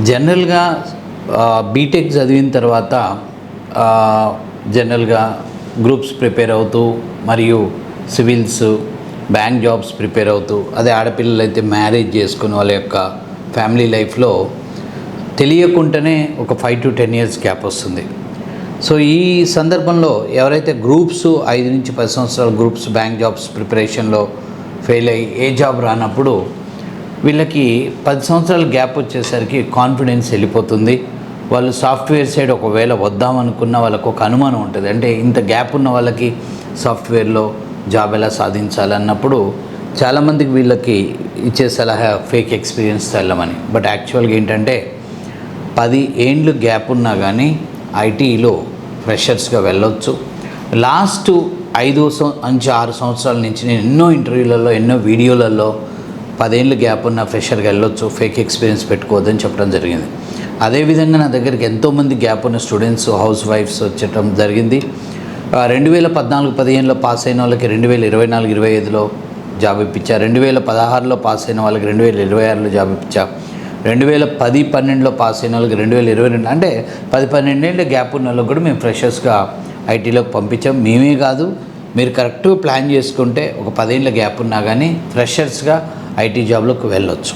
జనరల్గా బీటెక్ చదివిన తర్వాత జనరల్గా గ్రూప్స్ ప్రిపేర్ అవుతూ మరియు సివిల్స్ బ్యాంక్ జాబ్స్ ప్రిపేర్ అవుతూ అదే ఆడపిల్లలు అయితే మ్యారేజ్ చేసుకుని వాళ్ళ యొక్క ఫ్యామిలీ లైఫ్లో తెలియకుండానే ఒక 5 to 10 years గ్యాప్ వస్తుంది. సో ఈ సందర్భంలో ఎవరైతే గ్రూప్స్ 5 నుంచి 10 సంవత్సరాల గ్రూప్స్ బ్యాంక్ జాబ్స్ ప్రిపరేషన్లో ఫెయిల్ అయ్యి ఏ జాబ్ రానప్పుడు వీళ్ళకి 10 సంవత్సరాల గ్యాప్ వచ్చేసరికి కాన్ఫిడెన్స్ వెళ్ళిపోతుంది. వాళ్ళు సాఫ్ట్వేర్ సైడ్ ఒకవేళ వద్దామనుకున్న వాళ్ళకు ఒక అనుమానం ఉంటుంది. అంటే ఇంత గ్యాప్ ఉన్న వాళ్ళకి సాఫ్ట్వేర్లో జాబ్ ఎలా సాధించాలన్నప్పుడు చాలామందికి వీళ్ళకి ఇచ్చే సలహా ఫేక్ ఎక్స్పీరియన్స్తో వెళ్ళమని. బట్ యాక్చువల్గా ఏంటంటే 10 ఏండ్లు గ్యాప్ ఉన్నా కానీ ఐటీలో ఫ్రెషర్స్గా వెళ్ళొచ్చు. లాస్ట్ 5 నుంచి 6 సంవత్సరాల నుంచి నేను ఎన్నో ఇంటర్వ్యూలలో ఎన్నో వీడియోలలో 10 ఏళ్ళు గ్యాప్ ఉన్న ఫ్రెషర్గా వెళ్ళొచ్చు, ఫేక్ ఎక్స్పీరియన్స్ పెట్టుకోవద్దని చెప్పడం జరిగింది. అదేవిధంగా నా దగ్గరికి ఎంతోమంది గ్యాప్ ఉన్న స్టూడెంట్స్ హౌస్ వైఫ్స్ వచ్చటం జరిగింది. 2014-15లో పాస్ అయిన వాళ్ళకి 2024-25లో జాబ్ ఇప్పించా. 2016లో పాస్ అయిన వాళ్ళకి 2026లో జాబ్ ఇప్పించా. 2010-12లో పాస్ అయిన వాళ్ళకి 2022 అంటే 10-12 ఏళ్ళ గ్యాప్ ఉన్న వాళ్ళకి కూడా మేము ఫ్రెషర్స్గా ఐటీలోకి పంపించాం. మేమే కాదు, మీరు కరెక్ట్గా ప్లాన్ చేసుకుంటే ఒక 10 ఏళ్ళ గ్యాప్ ఉన్నా కానీ ఫ్రెషర్స్గా ఐటీ జాబ్లోకి వెళ్ళొచ్చు.